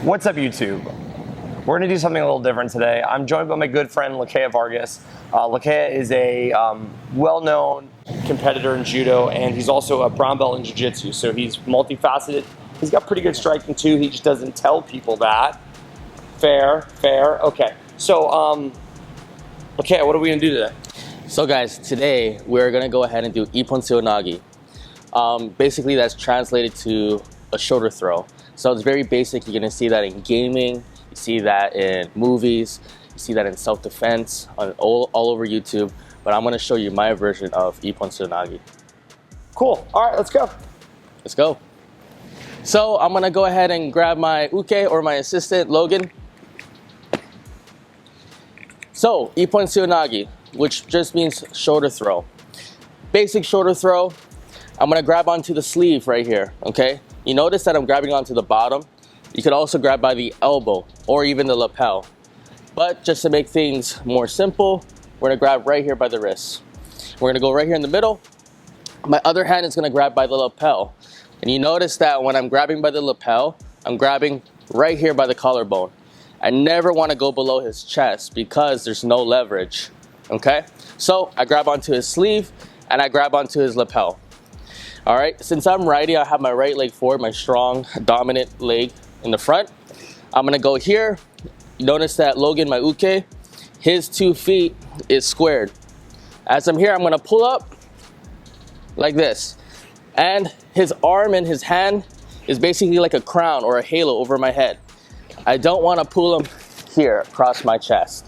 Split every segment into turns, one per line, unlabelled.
What's up, YouTube? We're gonna do something a little different today. I'm joined by my good friend, Lakea Vargas. Lakea is a well-known competitor in judo, and he's also a brown belt in jiu-jitsu, so he's multifaceted. He's got pretty good striking too, he just doesn't tell people that. Fair, okay. So, Lakea, what are we gonna do today?
So guys, today we're gonna go ahead and do Ippon Seoinage. Basically that's translated to a shoulder throw. So it's very basic. You're gonna see that in gaming, you see that in movies, you see that in self-defense, all over YouTube. But I'm gonna show you my version of Ippon Seoinage.
Cool, all right, let's go.
Let's go. So I'm gonna go ahead and grab my uke or my assistant, Logan. So Ippon Seoinage, which just means shoulder throw. Basic shoulder throw. I'm gonna grab onto the sleeve right here, okay? You notice that I'm grabbing onto the bottom. You could also grab by the elbow or even the lapel. But just to make things more simple, we're gonna grab right here by the wrist. We're gonna go right here in the middle. My other hand is gonna grab by the lapel. And you notice that when I'm grabbing by the lapel, I'm grabbing right here by the collarbone. I never wanna go below his chest because there's no leverage, okay? So I grab onto his sleeve and I grab onto his lapel. All right, since I'm righty, I have my right leg forward, my strong, dominant leg in the front. I'm gonna go here. Notice that Logan, my uke, his 2 feet is squared. As I'm here, I'm gonna pull up like this. And his arm and his hand is basically like a crown or a halo over my head. I don't wanna pull him here across my chest.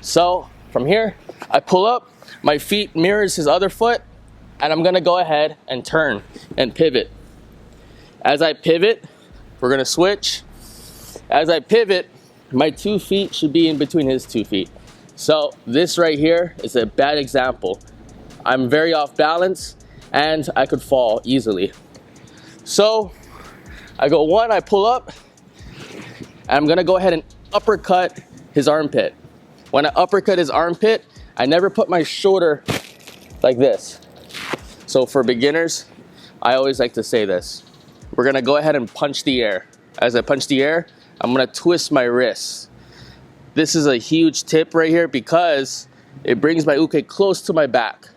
So from here, I pull up, my feet mirrors his other foot, and I'm gonna go ahead and turn and pivot. As I pivot, we're gonna switch. As I pivot, my 2 feet should be in between his 2 feet. So this right here is a bad example. I'm very off balance and I could fall easily. So I go one, I pull up, and I'm gonna go ahead and uppercut his armpit. When I uppercut his armpit, I never put my shoulder like this. So for beginners, I always like to say this. We're gonna go ahead and punch the air. As I punch the air, I'm gonna twist my wrist. This is a huge tip right here because it brings my uke close to my back.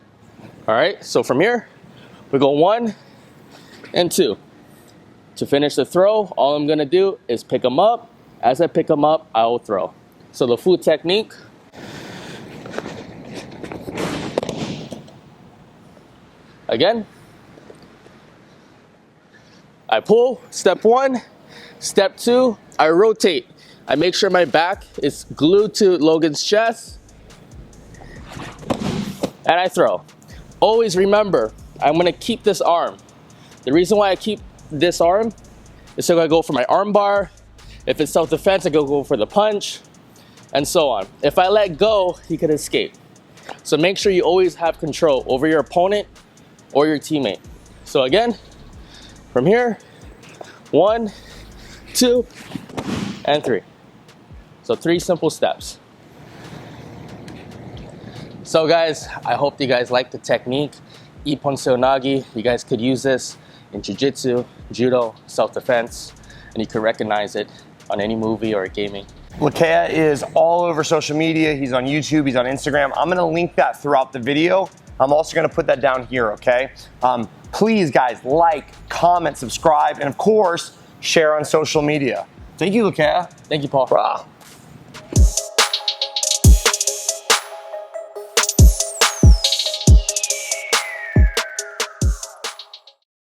All right, so from here, we go 1 and 2. To finish the throw, all I'm gonna do is pick them up. As I pick them up, I will throw. So the full technique. Again, I pull, step 1, step 2, I rotate. I make sure my back is glued to Logan's chest, and I throw. Always remember, I'm gonna keep this arm. The reason why I keep this arm is so I go for my arm bar. If it's self-defense, I go for the punch, and so on. If I let go, he could escape. So make sure you always have control over your opponent or your teammate. So again, from here, 1, 2, and 3. So 3 simple steps. So guys, I hope you guys like the technique. Ippon Seoinage, you guys could use this in jiu-jitsu, judo, self-defense, and you can recognize it on any movie or gaming.
Lakea is all over social media. He's on YouTube, he's on Instagram. I'm gonna link that throughout the video. I'm also gonna put that down here, okay? Please, guys, like, comment, subscribe, and of course, share on social media. Thank you, Lakea.
Thank you, Paul.
Brah.